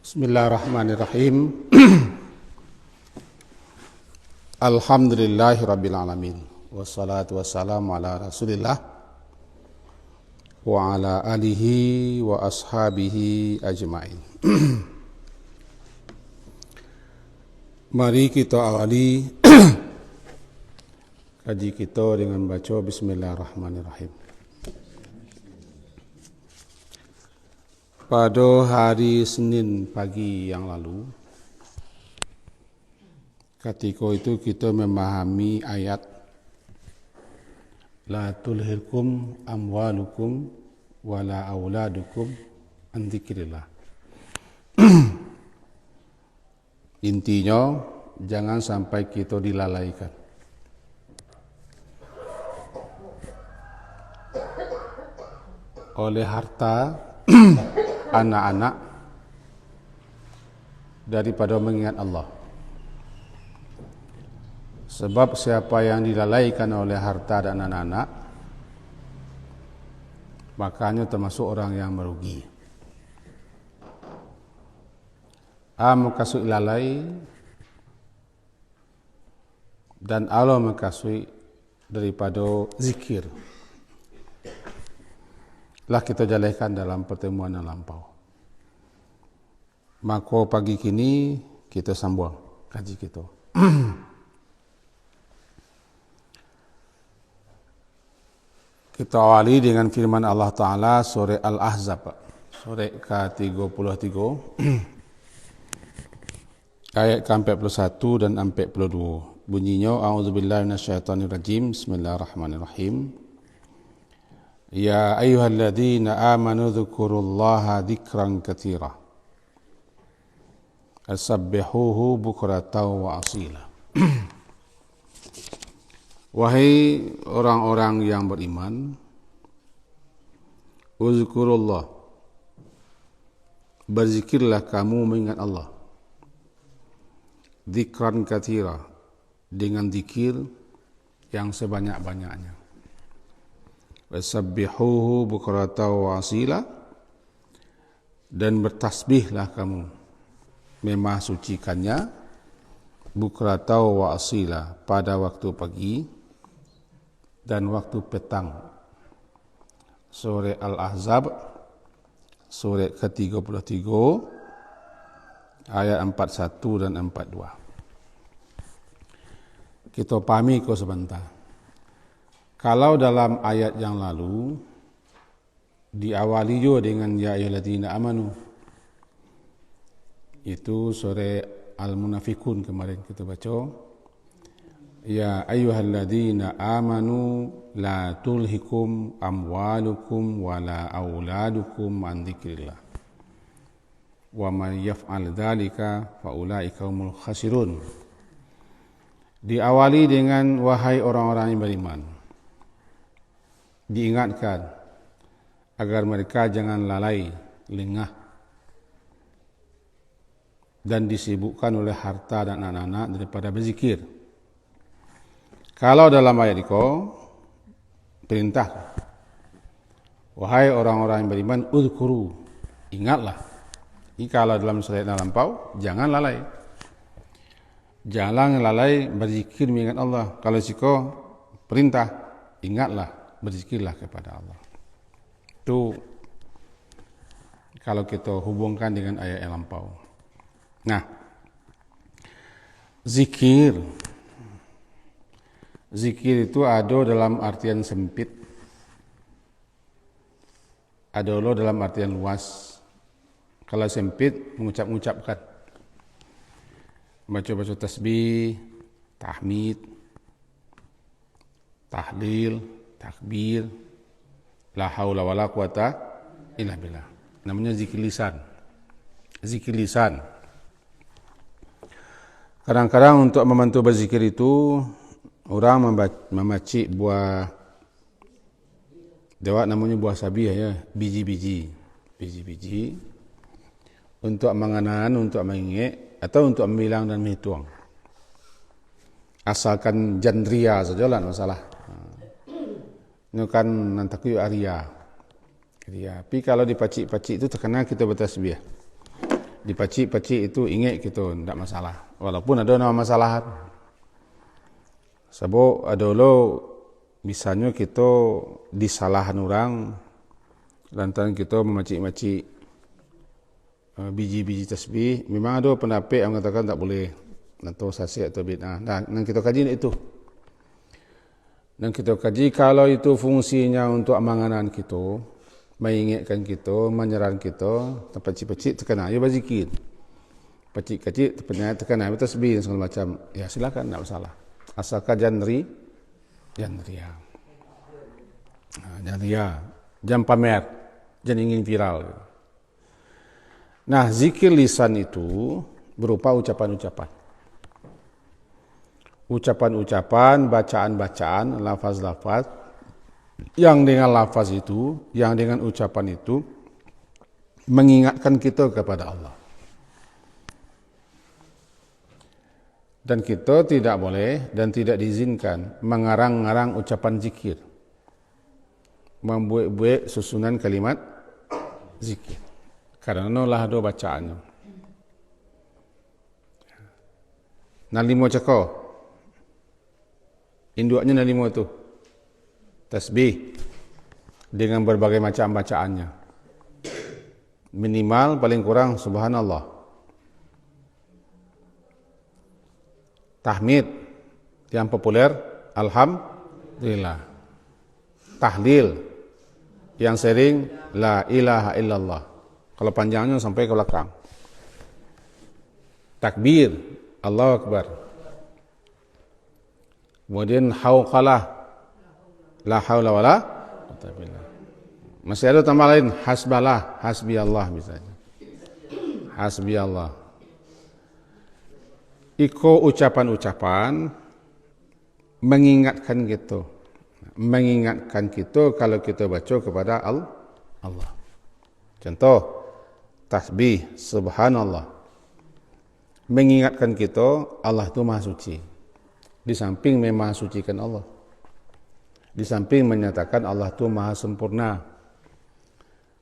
Bismillahirrahmanirrahim. Alhamdulillahirrabbilalamin. Wassalatu wassalamu ala rasulillah wa ala alihi wa ashabihi ajma'in. Mari kita awali kaji kita dengan baca Bismillahirrahmanirrahim. Pada hari Senin pagi yang lalu, ketika itu kita memahami ayat La tulhirkum amwalukum wala auladukum an dzikrillah. Intinya, jangan sampai kita dilalaikan. Oleh harta anak-anak daripada mengingat Allah. Sebab siapa yang dilalaikan oleh harta dan anak-anak, makanya termasuk orang yang merugi. Makasui lalai dan Allah makasui daripada zikir. Lah kita jalankan dalam pertemuan yang lampau. Maka pagi kini kita sambung kaji kita. Kita awali dengan firman Allah Ta'ala surah Al-Ahzab, surah ke-33, ayat ke-41 dan 42. Bunyinya, A'udzubillahi minasyaitonirrajim, Bismillahirrahmanirrahim. Ya ayyuhalladzina amanu dzkurullaha dzikran katsira. Asabbihuhu bukratan wa asila. Wahai orang-orang yang beriman, uzkurullah, berzikirlah kamu mengingat Allah. Dzikran katsira, dengan zikir yang sebanyak-banyaknya. Wasabbihuhu bukratan wa asila, dan bertasbihlah kamu, memahsucikannya, bukratan wa asila, pada waktu pagi dan waktu petang. Surah Al-Ahzab, surah ke-33, ayat 41 dan 42. Kita pahami kau sebentar. Kalau dalam ayat yang lalu diawali juga dengan ya ayyuhalladzina amanu, itu surah Al-Munafikun kemarin kita baca, ya ayyuhalladzina amanu la tulhikum amwalukum wala auladukum an dzikrillah wa man yaf'al dzalika fa ulaika humul khasirun. Diawali dengan wahai orang-orang yang beriman, diingatkan agar mereka jangan lalai, lengah dan disibukkan oleh harta dan anak-anak daripada berzikir. Kalau dalam ayat itu perintah, wahai orang-orang yang beriman, uzkuru, ingatlah. Ini kalau dalam surat yang lampau, jangan lalai. Jangan lalai berzikir mengingat Allah. Kalau siko perintah, ingatlah, berzikirlah kepada Allah. Itu kalau kita hubungkan dengan ayat yang lampau. Nah, zikir itu ada dalam artian sempit, ada dalam artian luas. Kalau sempit, mengucap-ngucapkan, baca-baca tasbih, tahmid, tahlil, takbir, la haula wala quwata illa billah. Namanya zikir lisan. Zikir lisan. Kadang-kadang untuk membantu berzikir itu, orang memacik buah dewat, namanya buah sabiah ya, biji-biji untuk mengenang, untuk mengingat, atau untuk membilang dan menghitung. Asalkan jandria sajalah, tak masalah. Ini kan nanti Arya. Tapi kalau dipacik-pacik itu terkenal kita bertasbih. Dipacik-pacik itu ingat kita, tidak masalah. Walaupun ada nama masalah. Sebab ada lo, misalnya kita disalahan orang, lantaran kita memacik-macik biji-biji tasbih, memang ada pendapat yang mengatakan tak boleh, atau sasih atau bid'ah. Dan kita kaji itu. Dan kita kaji kalau itu fungsinya untuk amanganan kita, mengingatkan kita, menyerang kita, pacik-pacik terkena, ya berzikir. Pacik-pacik terkena, tasbih dan segala macam. Ya silakan, tak masalah. Asalkan jangan ria. Jangan ria, jangan pamer, jangan ingin viral. Nah, zikir lisan itu berupa ucapan-ucapan. Ucapan-ucapan, bacaan-bacaan, lafaz-lafaz, yang dengan lafaz itu, yang dengan ucapan itu, mengingatkan kita kepada Allah. Dan kita tidak boleh dan tidak diizinkan mengarang-arang ucapan zikir, membuat-buat susunan kalimat zikir. Karena lah ada bacaannya. Nalimo ceko. Induknya nalimo itu. Tasbih. Dengan berbagai macam bacaannya. Minimal paling kurang subhanallah. Tahmid. Yang populer alhamdulillah. Tahlil. Yang sering la ilaha illallah. Kalau panjangnya sampai ke belakang. Takbir, Allahu Akbar. Kemudian hauqalah, la haula wala quwwata illa billah. Masih ada tambah lain, hasbalah, hasbi Allah misalnya. Hasbi Allah. Iko ucapan-ucapan mengingatkan kita. Mengingatkan kita kalau kita baca kepada Allah. Contoh, tasbih, subhanallah. Mengingatkan kita, Allah itu maha suci. Di samping memang sucikan Allah. Di samping menyatakan Allah itu maha sempurna.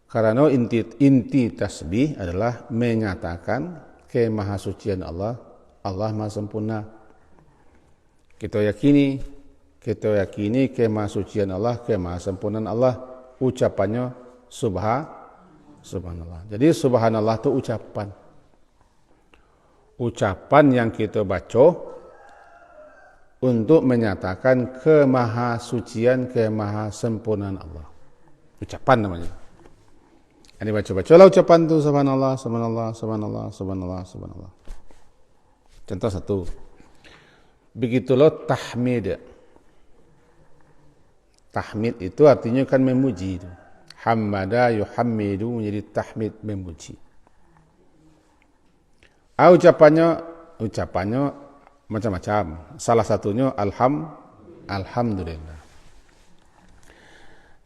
Karena inti tasbih adalah menyatakan kemahasucian Allah. Allah maha sempurna. Kita yakini kemahasucian Allah, kemahasempurnaan Allah. Ucapannya subhanallah. Jadi subhanallah itu ucapan. Ucapan yang kita baca untuk menyatakan kemahasucian, kemahasempurnaan Allah. Ucapan namanya. Ini baca-bacalah ucapan itu subhanallah, subhanallah, subhanallah, subhanallah, subhanallah. Contoh satu. Begitulah tahmid. Tahmid itu artinya kan memuji itu. Hamada yuhammidu menjadi tahmid, memuji. Ucapannya macam-macam. Salah satunya alhamdulillah.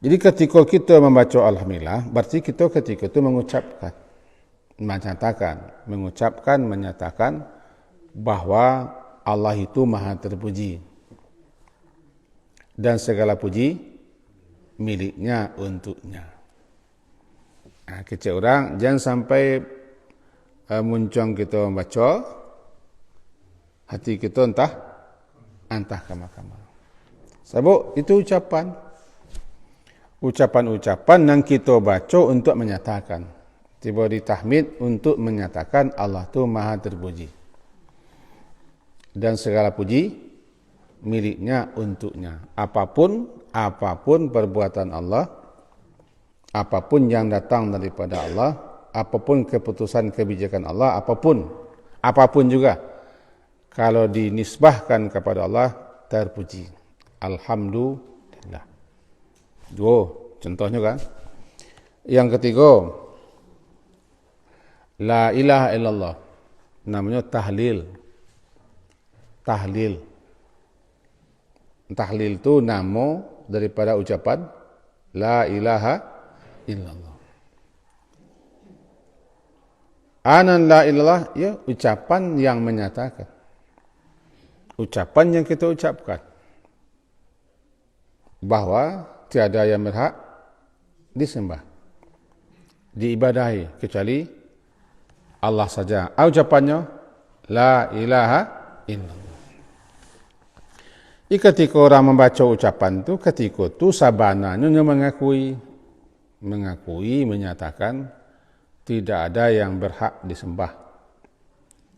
Jadi ketika kita membaca alhamdulillah, berarti kita ketika itu menyatakan bahwa Allah itu maha terpuji. Dan segala puji miliknya untuknya. Kecil orang jangan sampai muncung kita membaca, hati kita entah kama-kama. Sebab itu ucapan-ucapan yang kita baca untuk menyatakan. Tiba di tahmid untuk menyatakan Allah itu maha terpuji. Dan segala puji miliknya untuknya. Apapun perbuatan Allah, apapun yang datang daripada Allah, apapun keputusan kebijakan Allah, apapun juga, kalau dinisbahkan kepada Allah, terpuji. Alhamdulillah. Contohnya kan. Yang ketiga, la ilaha illallah. Namanya tahlil. Tahlil itu nama daripada ucapan la ilaha illallah. Anan la ilallah, ya ucapan yang menyatakan. Ucapan yang kita ucapkan bahwa tiada yang berhak disembah, diibadahi kecuali Allah saja. Ucapannya la ilaha illallah. Ketika orang membaca ucapan itu, ketika itu sabananya mengakui, menyatakan tidak ada yang berhak disembah,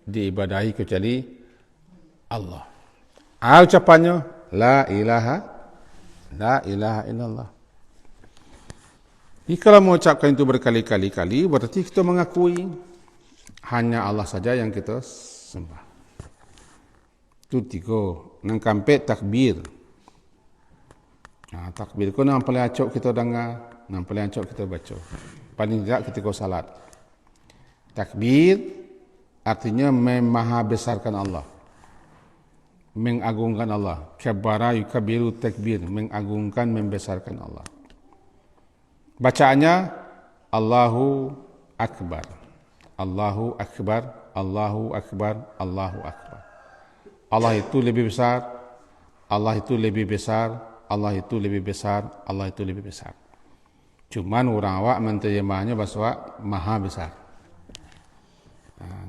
diibadahi kecuali Allah. Ucapannya la ilaha illallah. Kalau mengucapkan itu berkali-kali, berarti kita mengakui hanya Allah saja yang kita sembah. Itu tiga. Nang kampe takbir. Takbir itu nang paling acok kita dengar, nang paling acok kita baca. Paling tidak ketika salat. Takbir artinya memaha besarkan Allah, mengagungkan Allah. Kabbara yukabiru takbir, mengagungkan, membesarkan Allah. Bacaannya Allahu Akbar, Allahu Akbar, Allahu Akbar, Allahu Akbar. Allah itu lebih besar, Allah itu lebih besar, Allah itu lebih besar, Allah itu lebih besar. Cuman orang awak menterjemahnya bahasa maha besar.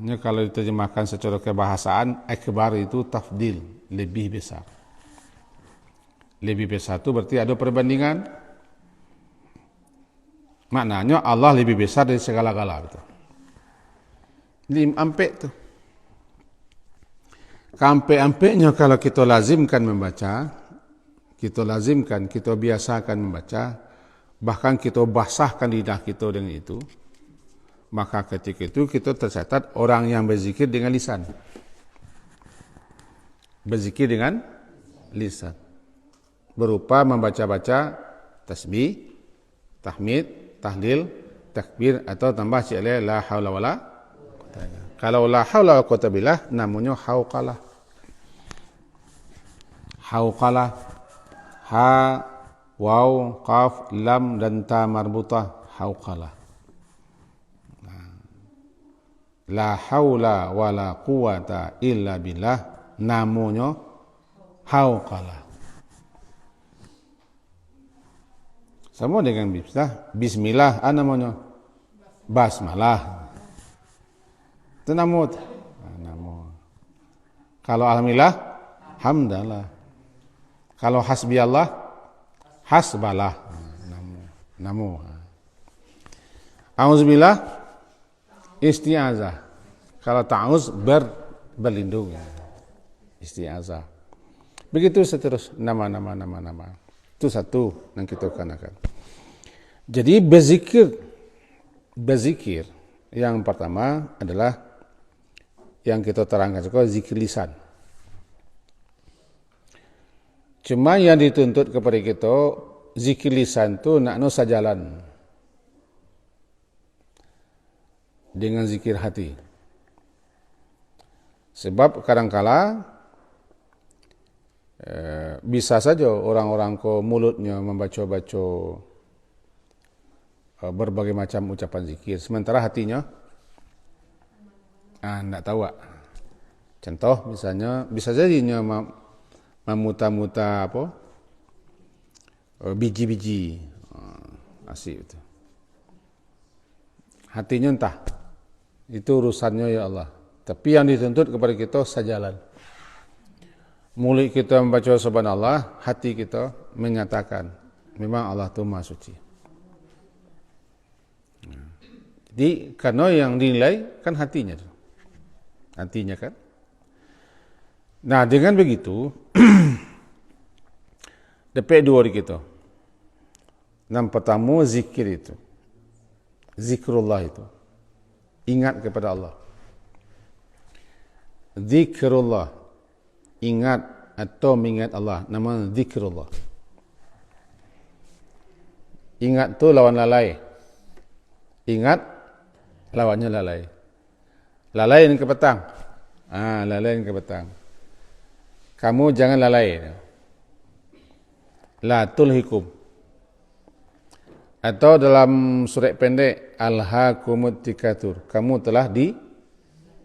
Nah, kalau diterjemahkan secara kebahasaan, akbar itu tafdil, lebih besar. Lebih besar itu berarti ada perbandingan. Maknanya Allah lebih besar dari segala-gala. Lim ampek tu. Kampe-ampeknya kalau kita lazimkan membaca, kita lazimkan, kita biasakan membaca, bahkan kita basahkan lidah kita dengan itu, maka ketika itu kita tercatat orang yang berzikir dengan lisan. Berzikir dengan lisan. Berupa membaca-baca tasbih, tahmid, tahlil, takbir atau tambah cile la haula wala quwwata. Kalau la haula wala quwwata billah namanya hauqalah. Hauqalah, ha, waw, qaf, lam dan ta marbutah, hauqalah. La haula wala quwwata illa billah namanya hauqalah. Sama dengan bismillah, namanya basmalah. Itu nama. Kalau alhamdulillah, hamdalah. Kalau hasbi Allah, hasbalah. Namu. Auzubillah, isti'azah. Kalau ta'uz, berlindung. Isti'azah. Begitu seterusnya nama. Itu satu yang kita kenakan. Jadi berzikir yang pertama adalah yang kita terangkan sebagai zikir lisan. Cuma yang dituntut kepada kita zikir lisan itu nakno sajalan dengan zikir hati. Sebab kadangkala bisa saja orang-orang ko mulutnya membaca-baca berbagai macam ucapan zikir, sementara hatinya tidak tahu. Contoh misalnya bisa jadinya memuta-muta biji-biji asik itu. Hatinya entah. Itu urusannya ya Allah. Tapi yang dituntut kepada kita sajalan. Mulut kita membaca subhanallah, hati kita menyatakan memang Allah itu Maha Suci. Jadi karena yang dinilai kan hatinya. Hatinya kan. Nah dengan begitu dapat dua dari kita. Yang pertama zikir itu. Zikrullah itu. Ingat kepada Allah. Zikrullah. Ingat atau mengingat Allah. Nama zikrullah. Ingat tu lawan lalai. Ingat lawannya lalai. Lalai yang ke petang. Lalai yang ke petang. Kamu jangan lalai. La tulhikum. Atau dalam surat pendek alhaakumut tikatsur. Kamu telah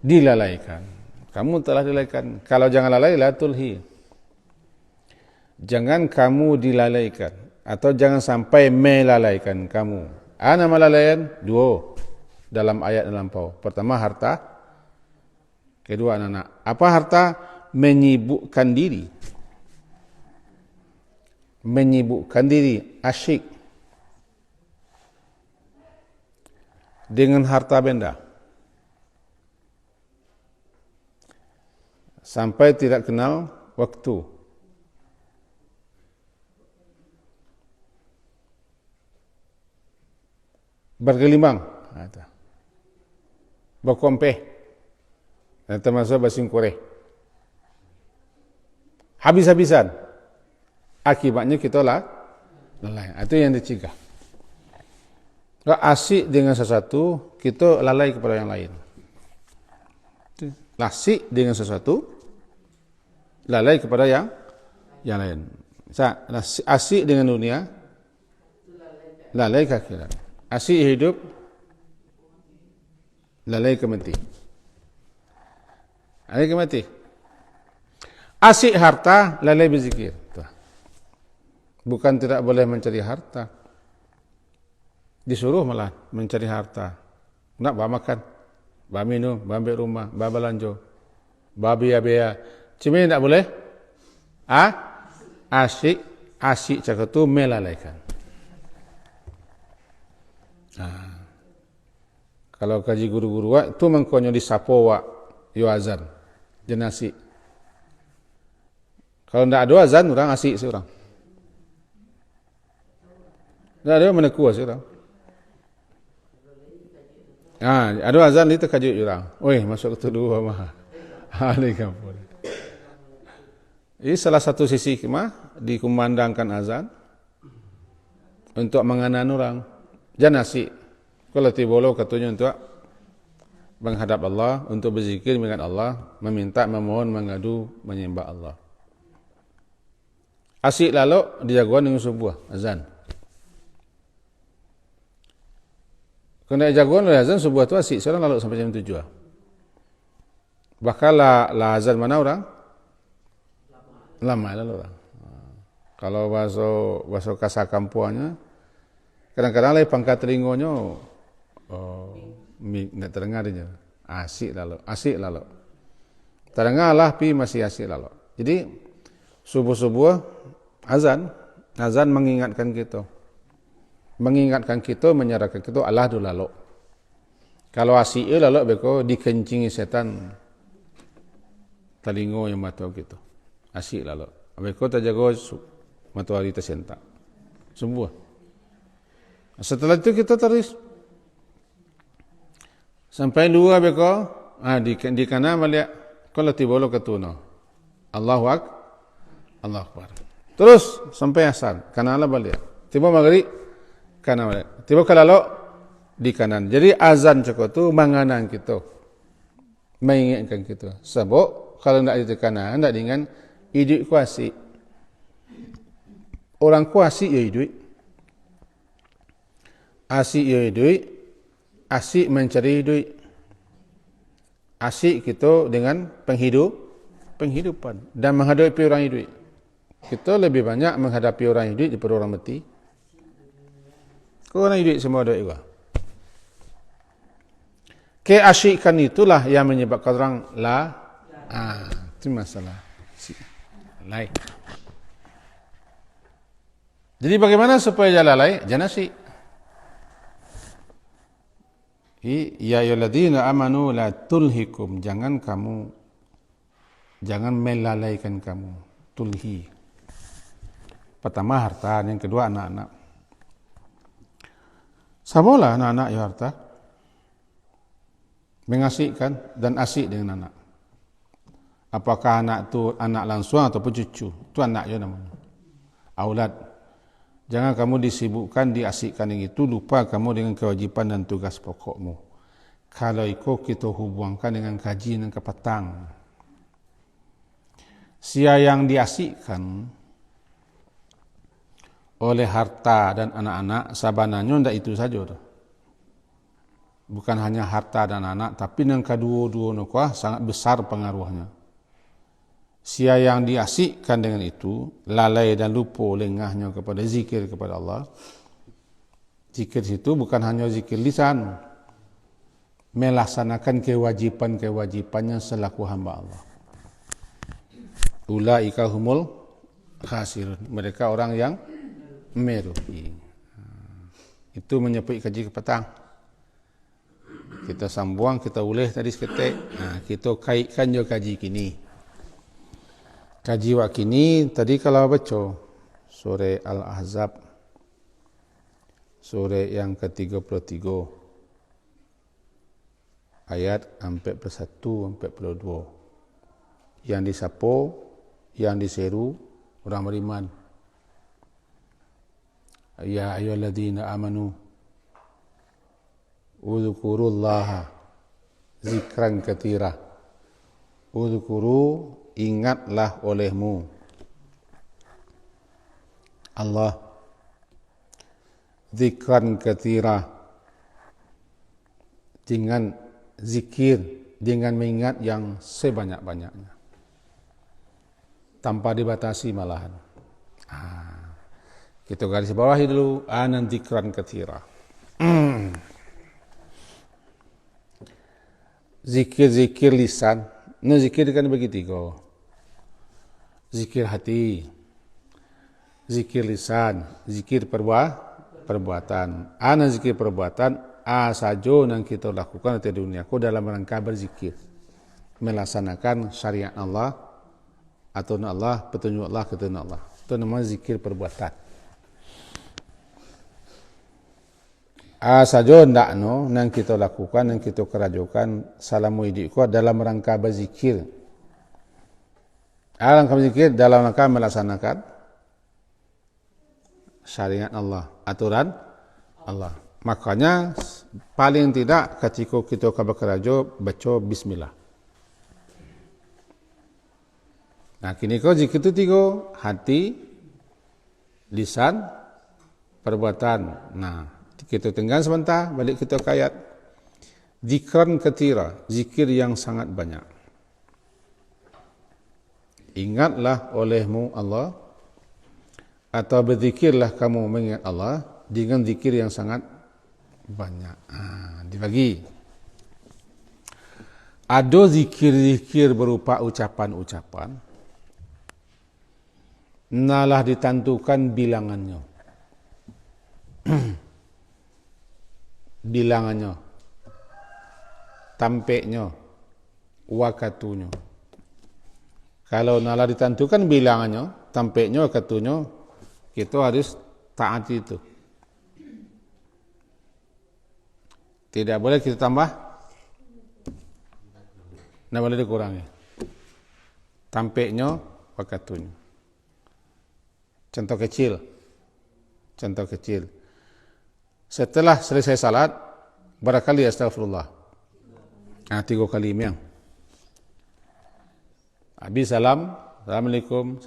dilalaikan. Kamu telah dilalaikan. Kalau jangan lalai la tulhi. Jangan kamu dilalaikan atau jangan sampai melalaikan kamu. Nama lalaian dua. dalam ayat lampau. Pertama harta, kedua anak-anak. Apa harta? Menyibukkan diri. Menyibukkan diri, asyik dengan harta benda. Sampai tidak kenal waktu. Bergelimang, berkompeh, dan termasuk bersingkureh. Habis-habisan. Akibatnya kita lalai. Itu yang dicegah. Kalau asyik dengan sesuatu, kita lalai kepada yang lain. Asyik dengan sesuatu, lalai kepada yang lain. Asyik dengan dunia, lalai ke akhirat. Asyik hidup, lalai ke mati. Lalai ke mati. Asyik harta, lalai berzikir. Bukan tidak boleh mencari harta. Disuruh malah mencari harta. Nak bawa makan, bawa minum, bawa ambil rumah, bawa belanja, bawa biaya-biaya. Cuma tidak boleh. Asyik cakap tu melalaikan. Kalau kaji guru-guru itu mengkonyo di sapo wak yo azan jenasi. Kalau tidak ada azan orang asyik seorang. Tidak ada meneku seorang. Ada azan itu kaji orang. Oi masuk ke dua mah. Ini kampur. Ini salah satu sisi hikmah dikumandangkan azan untuk menganan orang. Jangan asyik. Kalau tibolo katanya untuk menghadap Allah, untuk berzikir mengingat Allah, meminta, memohon, mengadu, menyembah Allah. Asyik lalu dijagoan dengan sebuah azan. Kena jagoan oleh azan sebuah tu asyik seorang lalu sampai jam 7. Bahkan lah azan mana orang? Lama lalu orang. Kalau bahasa kasar kampuannya, kadang-kadang lagi pangkat telingonya tidak terdengar dia. Asyik lalu. Terdengar lah, tapi masih asyik lalu. Jadi subuh-subuh azan mengingatkan kita. Mengingatkan kita, menyerahkan kita Allah dulu lalu. Kalau asyik lalu beko dikencingi setan telingo yang mata kita. Asyik lalu. Beko terjaga matahari tersentak. Semua. Setelah itu kita terus sampai dua beko di kanan balik kalau tibolo ketuna Allahu Akbar. Terus sampai asar kanan lah balik. Tiba maghrib kanan balik. Tiba kalalo di kanan. Jadi azan cukup tu menganan kita, mengingatkan kita. Sebab kalau tidak di kanan, tidak dengan hidup kuasi. Orang kuasi ya hidup. Asyik ya duit, asyik mencari duit, asyik kita dengan penghidupan dan menghadapi orang hidup. Kita lebih banyak menghadapi orang hidup daripada orang mati. Kalau orang hidup semua ada juga. Keasyikan itulah yang menyebabkan orang itu masalah. Lalai. Jadi bagaimana supaya jangan lalai? Jangan asyik. Ya ayyuhalladzina amanu la tulhikum, jangan melalaikan kamu. Tulhi. Pertama harta, yang kedua anak-anak. Samalah anak-anak ya harta. Mengasyikkan dan asyik dengan anak. Apakah anak itu anak langsung ataupun cucu? Itu anak je namanya. Aulad. Jangan kamu disibukkan, diasyikkan yang itu, lupa kamu dengan kewajipan dan tugas pokokmu. Kalau ikut kita hubungkan dengan kaji dan kepetang. Sia yang diasyikkan oleh harta dan anak-anak, sabananya tidak itu saja. Bukan hanya harta dan anak, tapi yang kedua-dua nukuah sangat besar pengaruhnya. Sia yang diasyikkan dengan itu, lalai dan lupa lengahnya kepada zikir kepada Allah. Zikir itu bukan hanya zikir lisan. melaksanakan kewajipan-kewajipannya selaku hamba Allah. Ulaika humul khasirun. Mereka orang yang merugi. Itu menyebut kaji ke petang. Kita sambung, kita ulih tadi seketik. Kita kaitkan juga kaji kini. Kaji wak kini, tadi kalau baca surah Al-Ahzab, surah yang ke-33, ayat 41-42. Yang disapo, yang diseru orang beriman. Ya ayyuhalladzina amanu udzukurullaha zikran katsira. Udzukuru, ingatlah olehmu Allah zikran katsira, dengan zikir, dengan mengingat yang sebanyak-banyaknya, tanpa dibatasi malahan. Kita garis bawahi dulu, anan zikran katsira. Zikir-zikir lisan. Nah, zikir kan begitu. Zikir hati, zikir lisan, zikir perbuatan. Ana zikir perbuatan, sajo yang kita lakukan di dunia ko dalam rangka berzikir, melaksanakan syariat Allah, aturan Allah, petunjuk Allah, ketentuan Allah. Itu namanya zikir perbuatan. Sajo ndak yang kita lakukan, yang kita kerajukan salamu idiko dalam rangka berzikir. Rangka berzikir dalam rangka melaksanakan syariat Allah, aturan Allah. Makanya paling tidak ketika kita bekerja baca bismillah. Nah, kini kau zikir itu 3, hati, lisan, perbuatan. Nah, kita tengah sebentar, balik kita ke ayat. Zikran katsira, zikir yang sangat banyak. Ingatlah olehmu Allah, atau berzikirlah kamu mengingat Allah dengan zikir yang sangat banyak. Dibagi. Ada zikir-zikir berupa ucapan-ucapan, nalah ditentukan bilangannya. Bilangannya, tampeknya, wakatunya. Kalau nalar ditentukan bilangannya, tampeknya, wakatunya, kita harus taati itu. Tidak boleh kita tambah, tidak boleh dikurangi. Tampeknya, wakatunya. Contoh kecil. Setelah selesai salat, barangkali astagfirullah. 3 kali yang. Habis salam, assalamualaikum,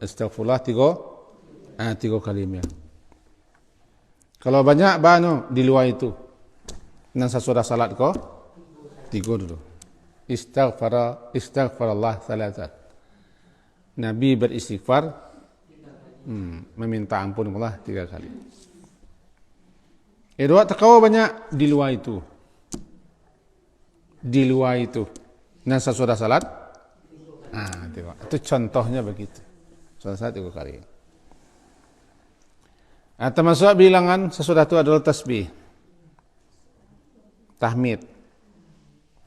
astagfirullah 3 kali yang. Kalau banyak di luar itu, dan sesudah salat kau 3 dulu. Istighfarallah salatan. Nabi beristighfar, meminta ampun Allah 3 kali. Doa takawa banyak di luar itu. Dan sesudah salat, itu contohnya begitu. Sesudah salat 3 kali. Termasuk bilangan sesudah itu adalah tasbih, tahmid,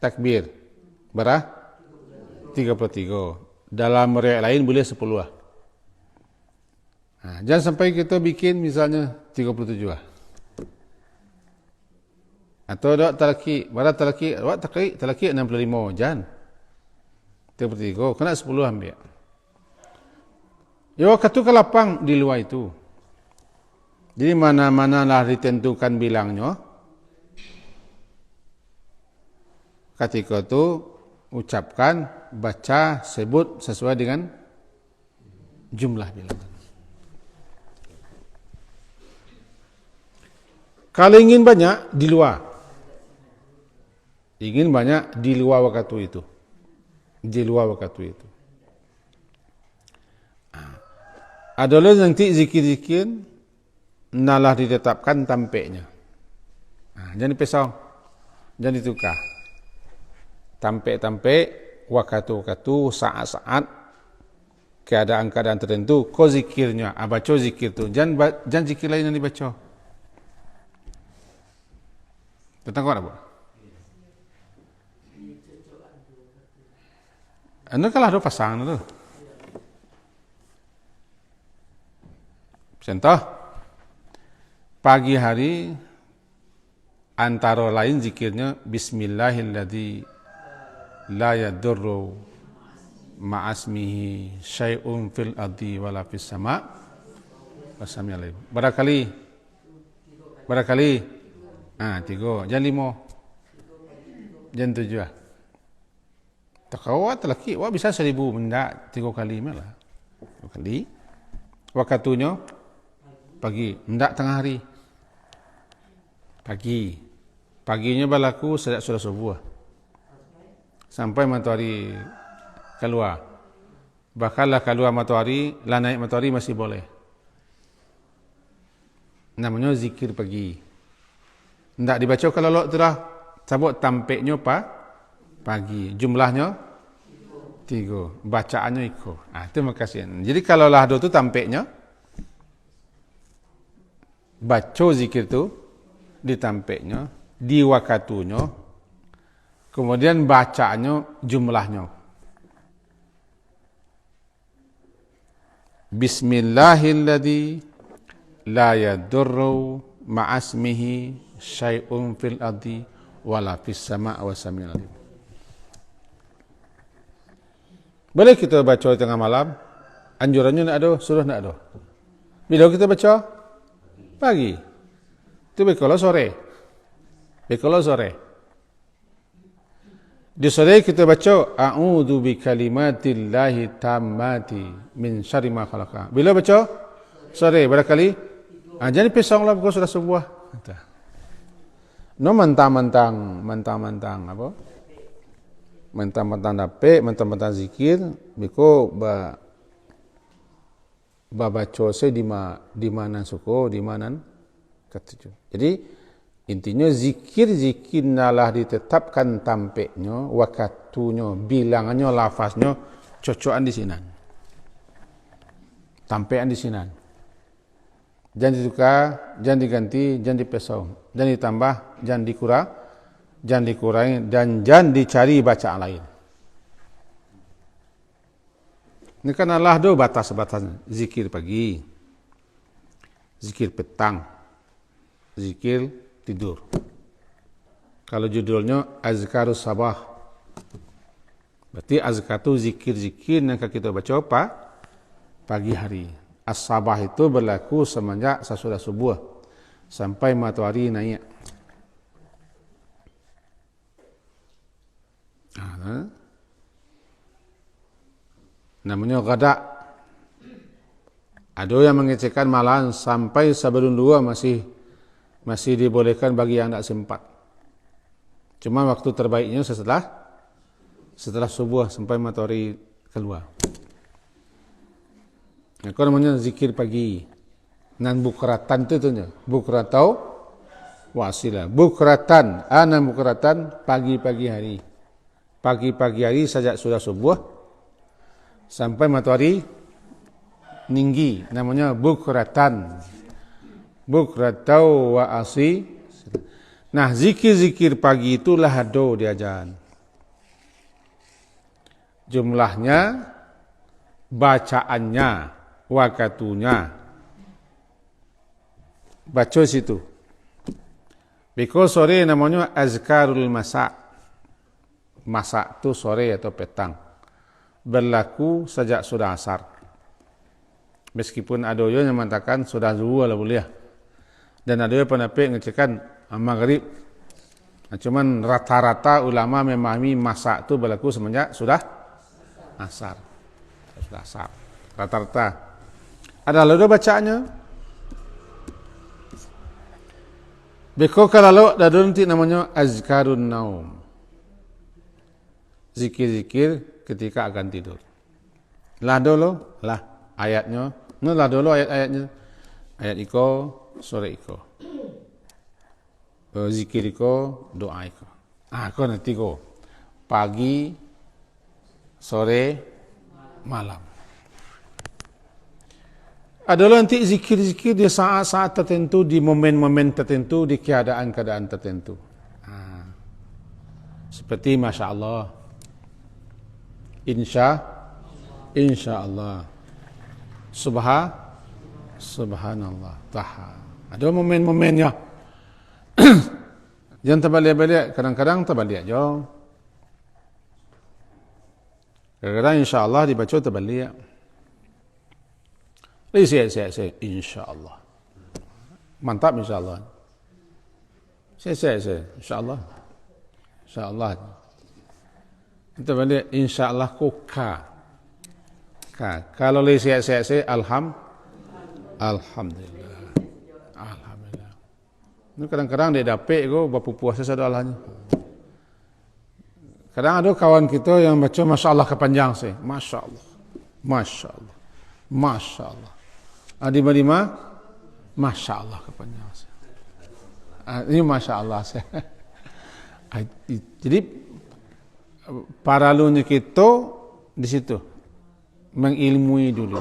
takbir. Berah? 33. Dalam riwayat lain boleh 10. Jangan sampai kita bikin misalnya 37. Atau talaki 65, jangan 33, kena 10 ambil. Ya, waktu ke lapang di luar itu. Jadi mana-mana lah ditentukan bilangnya. Ketika itu ucapkan, baca, sebut sesuai dengan jumlah bilangan. Kalau ingin banyak di luar. Ingin banyak di luar waktu itu. Adalah nanti zikir-zikir nalah ditetapkan tampeknya. Jangan pesau. Jangan ditukar. Tampek-tampek, waktu-waktu, saat-saat, keadaan-keadaan tertentu, kau zikirnya, baca zikir tu. Jangan zikir lain yang dibaca. Tentang apa? Anu kalah do pasang tu. Contoh, pagi hari antara lain zikirnya Bismillahilladzi la yadurru ma'asmihi syai'un fil ardi wala fis sama' wasami alim. Barangkali 3, jangan 5, jangan 7. Takawat lelaki, bisa 1000 mendak 3 kali malah. 3 kali. Waktunya pagi, mendak tengah hari. Paginya berlaku sejak sudah subuh sampai matahari keluar. Bahkanlah keluar matahari, lah naik matahari masih boleh. Namanya zikir pagi. Tidak dibaca kalau lok tu dah. Sabut tampeknya pagi. Jumlahnya 3. Bacaannya ikut. Terima kasih. Jadi kalau lah tu tampeknya, baca zikir tu di tampeknya, di waktunya, kemudian bacanya jumlahnya. Bismillahilladzi la yadurru ma'asmihi syai'un fil ardi wala fis sama' wasamil alim. Boleh kita baca di tengah malam? Anjurannya nak ada, suruh nak ada. Bila kita baca? Pagi. Itu kalau sore. Di sore kita baca a'udzu bi kalimatillahi tammati min syarri ma khalaqa. Bila baca? Sore barangkali. Jadi pesonglah kau sudah sebuah. No mentang-mentang apa? Mentang-mentang dapat, mentang-mentang zikir, biko baca se di mana suko, di mana ketujuh. Jadi intinya zikir nalah ditetapkan tampeknya, waktunya, bilangannya, lafaznya, cocokan di sini. Tampekan di sini. Jangan ditukar, jangan diganti, jangan dipesong, jangan ditambah, jangan dikurangi, dan jangan dicari bacaan lain. Ini kan Allah do batas-batasnya. Zikir pagi, zikir petang, zikir tidur. Kalau judulnya Azkarus Sabah, berarti azkar itu zikir-zikir yang kita baca pagi hari. As-sabah itu berlaku semenjak sesudah subuh sampai matahari naik. Namanya ghadak. Ada yang mengecekkan malam sampai sebelum 2 masih dibolehkan bagi yang tidak sempat. Cuma waktu terbaiknya setelah subuh sampai matahari keluar. Itu namanya zikir pagi. Nan bukratan itu tuhnya. Bukratau wasilah. Bukratan, nan bukratan pagi-pagi hari. Pagi-pagi hari sejak sudah subuh sampai matahari tinggi. Namanya bukratan. Bukratau wa asi. Nah, zikir-zikir pagi itulah ada diajar. Jumlahnya, bacaannya, waktunya. Baca situ. Because sore namanya azkarul masa. Masa itu sore atau petang. Berlaku sejak sudah asar. Meskipun ada yang mengatakan sudah zuhur lah boleh. Dan ada yang pendapat mengatakan maghrib. Cuman rata-rata ulama memahami masa itu berlaku semenjak sudah asar. Sudah asar. Rata-rata. Ada lalu bacaannya. Beko kalau ada nanti namanya azkarun naum. Zikir-zikir ketika akan tidur. Lah dulu, ayatnya. Lah dulu ayat-ayatnya. Ayat iko, sore iko. Zikir iko, doa iko. Kau nanti kau pagi, sore, malam. Adalah nanti zikir-zikir di saat-saat tertentu, di momen-momen tertentu, di keadaan-keadaan tertentu. Seperti Masya Allah, Insya Allah, Subhanallah, Taha. Ada momen-momennya. Jangan terbalik-balik, kadang-kadang terbalik je. Kadang-kadang Insya Allah dibaca terbalik. Saya, Insya Allah. Mantap Insya Allah. Saya, Insya Allah. Insya Allah. Kita balik Insya Allah ku ka. Kalau saya, Alhamdulillah. Alhamdulillah. Ini kadang-kadang dia dapat ko berapa puasa sadalahnya. Kadang ada kawan kita yang baca Masya Allah kepanjang saya. Masya Allah. Masya Allah. Masya Allah. Di mana? Masya Allah kepanjang saya. Ini Masya Allah saya. Jadi paralunya kita di situ mengilmui dulu.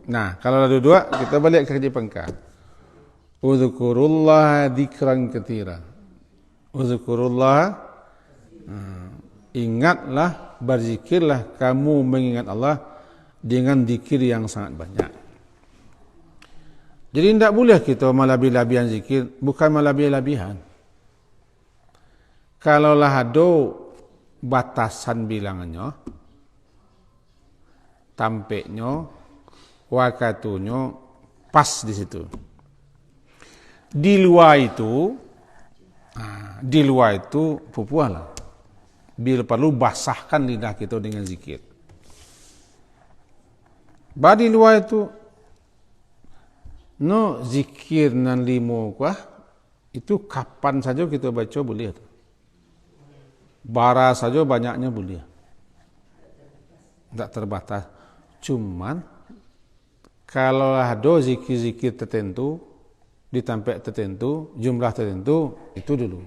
Nah, kalau ada dua, kita balik ke kerja pangkal. Udzkurullah dzikran katsira. Udzkurullah, ingatlah, berzikirlah kamu mengingat Allah dengan zikir yang sangat banyak. Jadi tidak boleh kita malabih-labihan zikir, bukan malabih-labihan. Kalaulah ada batasan bilangannya, tampeknya, wakatunya pas di situ. Di luar itu pupualah. Bila perlu basahkan lidah kita dengan zikir. Di luar itu, no zikir nan limo kuah, itu kapan saja kita baca boleh. Bara saja banyaknya boleh. Tak terbatas. Cuman kalau ada zikir-zikir tertentu di tempat tertentu, jumlah tertentu, itu dulu.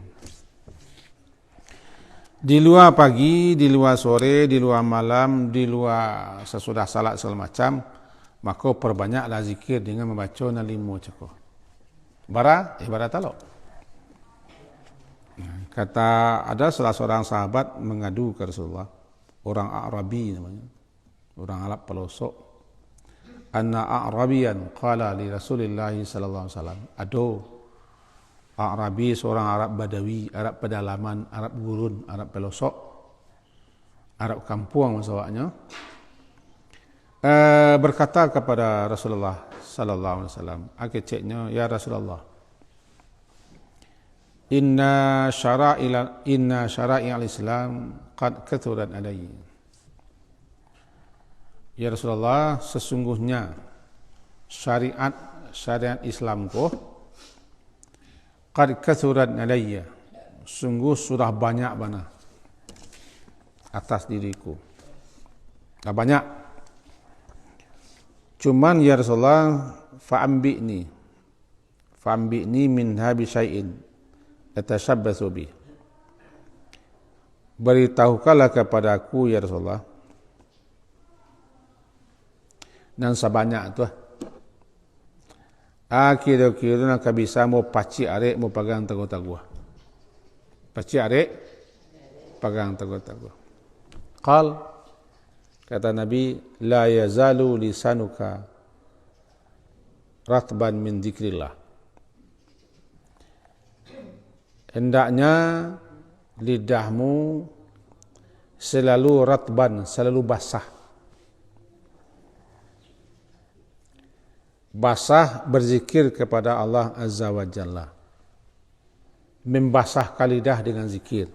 Di luar pagi, di luar sore, di luar malam, di luar sesudah salat segala macam, maka perbanyaklah zikir dengan membaca nalimo ceko. Bara talok. Kata ada salah seorang sahabat mengadu ke Rasulullah, orang Arabi namanya, orang Arab pelosok. Anna Arabian qala li Rasulillah sallallahu alaihi wasallam. Ado Arabi, seorang Arab Badawi, Arab pedalaman, Arab gurun, Arab pelosok, Arab kampung maksudnya. Berkata kepada Rasulullah sallallahu alaihi wasallam, akeceknya, ya Rasulullah, Inna syara'i al-Islam qad kathurat alayhi. Ya Rasulullah, sesungguhnya syariat Islamku qad kathurat alayya, sungguh sudah banyak bana atas diriku. Dah banyak. Cuman ya Rasulullah, fa'ambi'ni minha bi syai'in atashabbatsu bi. Beritahukanlah kepada aku ya Rasulullah, dan sebanyak tu kira-kira nak bisa mau paci arek mau pegang tagu-tagu. Paci arek pegang tagu-tagu. Qal, kata Nabi, la yazalu lisanuka ratban min dzikrillah. Hendaknya lidahmu selalu ratban, selalu basah. Basah berzikir kepada Allah Azza wa Jalla. Membasahkan lidah dengan zikir.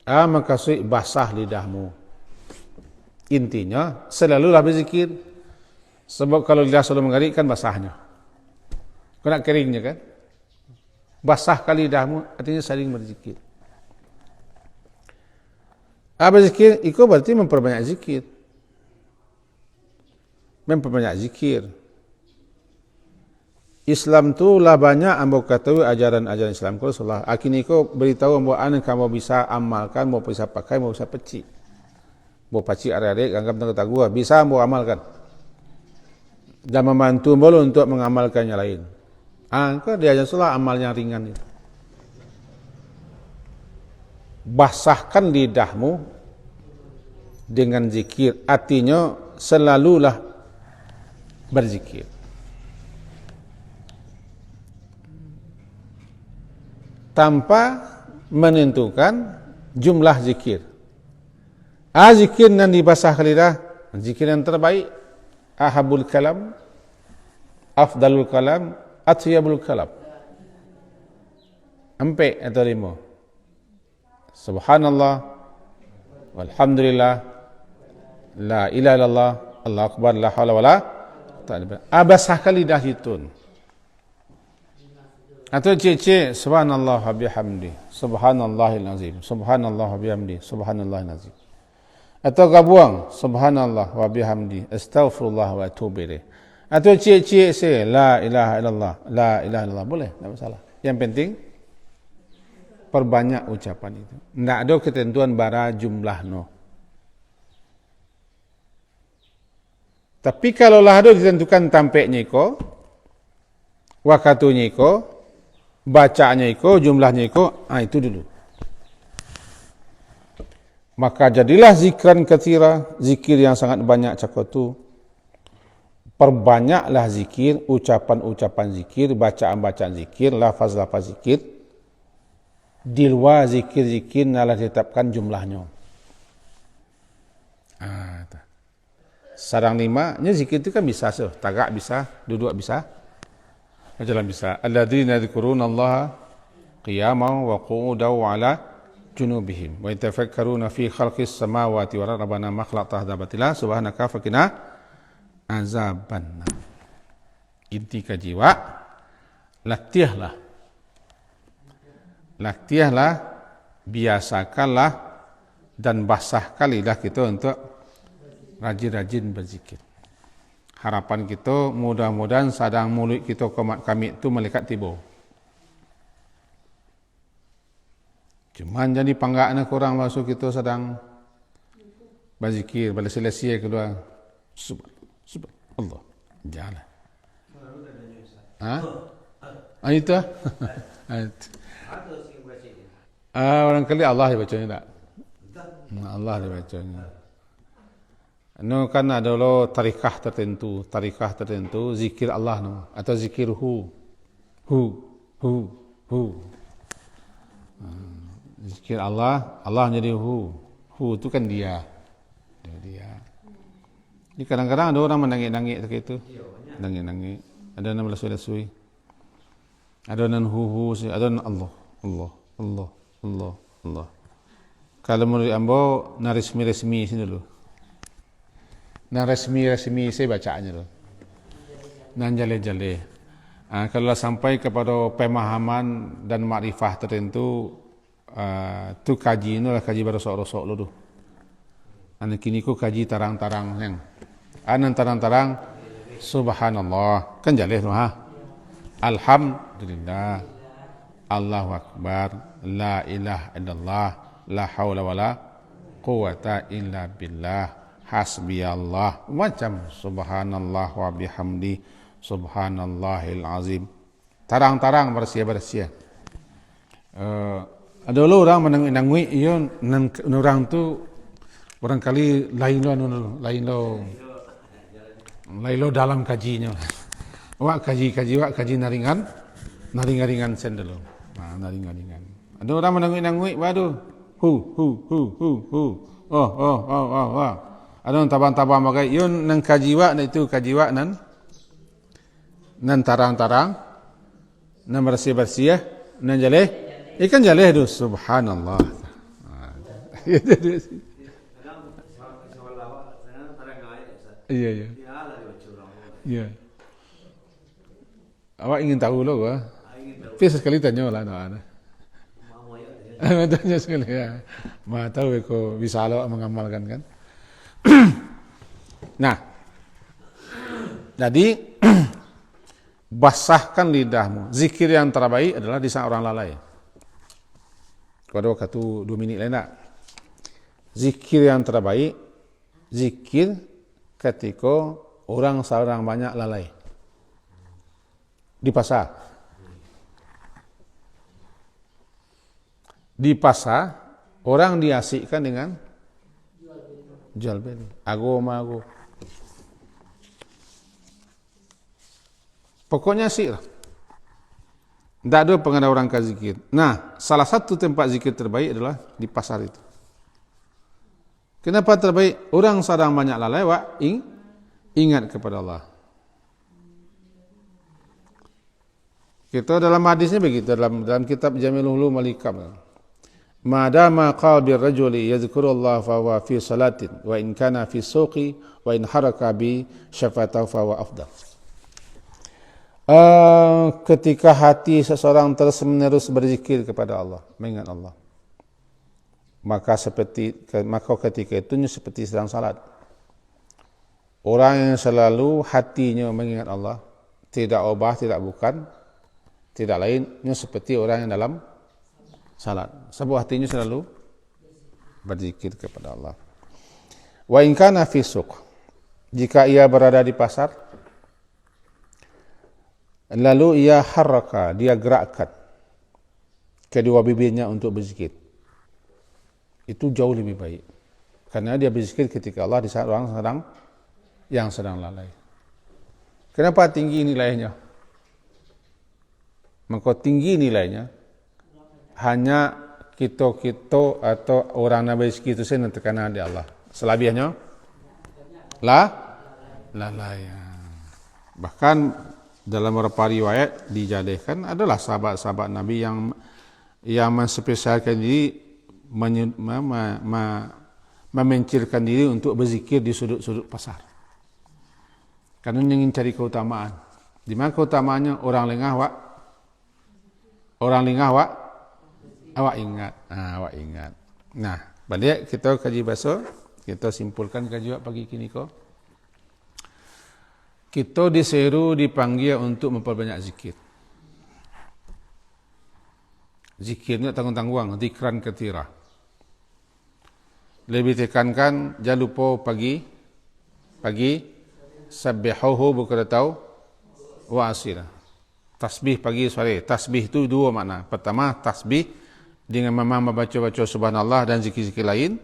Maksud basah lidahmu. Intinya selalulah berzikir. Sebab kalau lidah selalu mengarik kan basahnya. Kau nak keringnya kan? Basahkan lidahmu artinya sering berzikir. Berzikir itu berarti memperbanyak zikir. Memperbanyak zikir. Islam tu lah banyak ambo katawi ajaran-ajaran Islam ko salah. Akini ko beritahu ambo anak kamu bisa amalkan, mau bisa pakai, mau bisa peci. Mau peci are-are anggap tengah gua bisa ambo amalkan. Dan membantu ambo untuk mengamalkan yang lain. Angka dia aja salah amalnya ringan itu. Basahkan lidahmu dengan zikir, artinya selalulah berzikir. Tanpa menentukan jumlah zikir. Zikir yang dibasahkan lidah, zikir yang terbaik, ahabul kalam, afdalul kalam, atyabul kalam. 4 atau 5. Subhanallah, walhamdulillah, la ilaha illallah, Allahu akbar, la haula wala quwwata. Basahkan lidah itu. Atau cece subhanallah wa bihamdi, subhanallahil azim, subhanallah wa bihamdi, subhanallahil azim. Atau kabuang subhanallah wa bihamdi, astaghfirullah wa atubu ilaih. Atau cece se la ilaha illallah, la ilaha illallah, boleh, tak masalah. Yang penting perbanyak ucapan itu. Tak ada ketentuan bara jumlah no. Tapi kalau lah ada ditentukan tampaknya ko, wakatunya ko, bacanya iko, jumlahnya iko, itu dulu. Maka jadilah zikran katsira, zikir yang sangat banyak cakup. Perbanyaklah zikir, ucapan-ucapan zikir, bacaan-bacaan zikir, lafaz-lafaz zikir. Di luar zikir-zikir nalah ditetapkan jumlahnya. Sarang 5, zikir itu kan bisa tagak bisa, duduk bisa. Jalan bisa. Alladzina yadhkuruna Allah qiyaman wa qu'udan wa 'ala junubihim wa yatafakkaruna fi khalqis samawati wal ardi rabbana ma khalaqta hadza batila subhanaka faqina azabannar. Inti ke jiwa, latihlah, biasakanlah dan basahkan lidah kita untuk rajin-rajin berzikir. Harapan kita mudah-mudahan sadang mulut kita komat kami itu malaikat tiba. Cuman jadi panggaknya kurang masuk kita sedang berzikir, pada selesai kedua subhanallah. Jalan. Itu. Orang kali Allah dibacanya tak? Allah dibacanya. No kan ada lo tarikah tertentu, zikir Allah no atau zikir hu. Zikir Allah jadi hu itu kan dia. Ini kadang-kadang ada orang menangis-nangis seperti itu. Nangis-nangis. Ada yang melasui-lasui. Ada yang hu, ada yang Allah. Kalau menurut ambo na resmi sini dulu. Nah resmi saya bacaannya tu. Nan jale-jale. Kalau sampai kepada pemahaman dan makrifah tertentu, tu kaji ni lah kaji berosok-rosok lo tu. Anak kini ku kaji tarang-tarang yang. Anan tarang-tarang, subhanallah. Kan jale tu ha. Alhamdulillah. Allahu akbar. La ilaha illallah. La haula wala quwata illa billah. Hasbi Allah, macam subhanallah wa bihamdi, subhanallahil azim. Tarang-tarang bersia-bersia. Ada orang menangui, iyon orang tu barangkali lain lo dalam kajinya. Wak kaji naringan sendelo. Naringan. Ada orang menangui, waduh, hu. Oh. Ada tabang-tabang bagai yun nang kajiwa na itu kajiwa nan tarang-tarang nan bersih-bersih nan jaleh ikan jaleh tu subhanallah. Iya. Awak ingin tahu lo gua? Tapi sekali tanya lah ana. Tanya sekali ya. Ma tahu ko bisa lo mengamalkan kan? Nah, jadi basahkan lidahmu. Zikir yang terbaik adalah di saat orang lalai. Kalau kata 2 minit lain tak? Zikir yang terbaik, zikir ketika orang seorang banyak lalai. Di pasar. Di pasar, orang diasikkan dengan jual beli. Ago. Pokoknya asik lah. Tak ada pengen orang ke zikir. Nah, salah satu tempat zikir terbaik adalah di pasar itu. Kenapa terbaik? Orang sedang banyak lalai, ingat kepada Allah. Kita dalam hadisnya begitu, dalam kitab Jamilul Ulum wal Hikam. Madama qalbi rajuli yadhkurullah fa huwa fi salatin wa in kana fi suqi wa in haraka bi syafatahu fa huwa afdal. Ketika hati seseorang terus-menerus berzikir kepada Allah, mengingat Allah, maka ketika itu seperti sedang salat. Orang yang selalu hatinya mengingat Allah, tidak obah, tidak bukan, tidak lainnya seperti orang yang dalam salat. Sebab hatinya selalu berzikir kepada Allah. Wa in kana fi suq, jika ia berada di pasar, lalu ia haraka, dia gerakkan kedua bibirnya untuk berzikir, itu jauh lebih baik. Karena dia berzikir ketika Allah di saat orang sedang lalai. Kenapa tinggi nilainya? Maka tinggi nilainya hanya kita atau orang Nabi berzikir itu saja yang terkena di Allah. Selebihnya lalai. Bahkan dalam beberapa riwayat dijadikan adalah sahabat-sahabat Nabi yang menspesialkan diri memencilkan diri untuk berzikir di sudut-sudut pasar. Karena ingin cari keutamaan. Di mana keutamaannya? Orang lengah awak ingat. Awak ingat. Nah, balik kita kaji bahasa, kita simpulkan kaji pagi kini ko. Kita diseru, dipanggil untuk memperbanyak zikir. Zikirnya tanggung-tanggung, zikran katsira. Lebih tekankan, jangan lupa pagi, sabbihuhu bukratan wa asila. Tasbih pagi sore. Tasbih itu 2 makna. Pertama, tasbih dengan memang membaca subhanallah dan zikir-zikir lain.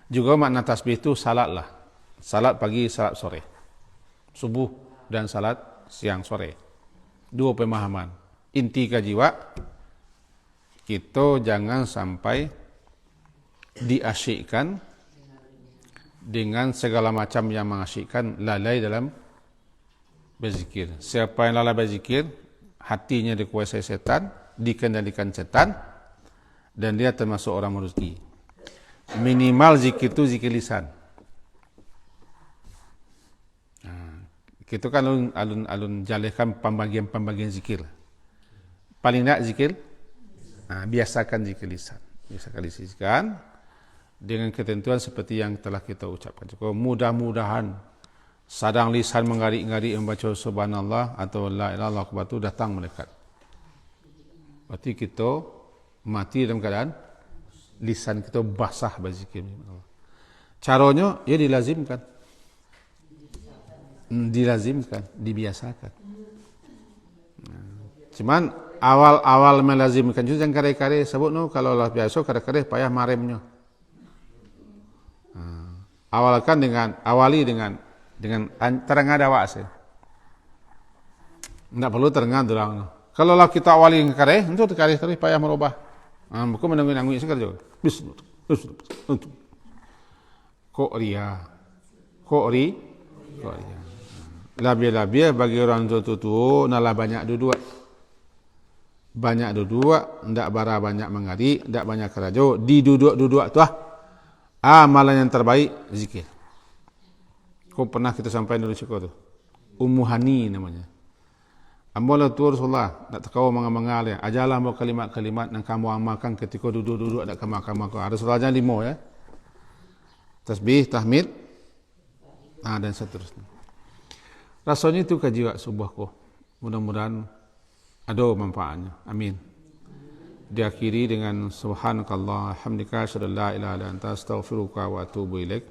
Juga makna tasbih itu salat lah. Salat pagi, salat sore. Subuh dan salat siang sore. 2 pemahaman. Inti kajiwa, kita jangan sampai diasyikkan dengan segala macam yang mengasyikkan, lalai dalam berzikir. Siapa yang lalai berzikir, hatinya dikuasai setan, dikendalikan setan, dan dia termasuk orang merugi. Minimal zikir itu zikir lisan. Kita kan alun jalihkan pembagian zikir. Paling tak zikir, biasakan zikir lisan. Biasakan lisan dengan ketentuan seperti yang telah kita ucapkan. Jadi mudah-mudahan sadang lisan mengarik-ngarik membaca subhanallah atau la ilaha illallah itu datang mendekat. Berarti kita mati dalam keadaan lisan kita basah berzikir. Caranya ia dilazimkan. Dibiasakan. Cuman awal melazimkan itu jangan kare-kare sebut no, kalau lah biasa kare-kare payah maremnya. Awali dengan terengah dawa sih. Tidak perlu terengah dorang. Kalau lah kita awali kare, itu kare terus payah merubah. Bukan menanggung sekarang juga. Kok ria. Lebih-lebih bagi orang tua nalah banyak duduk. Banyak duduk, ndak bara banyak mengarik, ndak banyak kerajo. Di duduk-duduk tu amalan yang terbaik zikir. Kau pernah kita sampai dulu syukur tu. Ummu Hani namanya. Ambolah tu Rasulullah, nak takau mengamal ya. Ajalah mau kalimat-kalimat yang kamu amalkan ketika duduk-duduk nak kamu. Ada Rasulullah 5 ya. Tasbih, tahmid, dan seterusnya. Rasanya itu kajiwa subuhku. Mudah-mudahan ada manfaatnya. Amin. Diakhiri dengan subhanakallah hamdika asyhadu an la ilaha illa anta astaghfiruka wa atubu ilaik.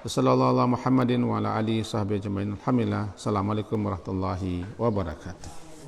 Sallallahu alaihi Muhammadin wa ala alihi sahbihi ajma'in. Alhamdulillah. Assalamualaikum warahmatullahi wabarakatuh.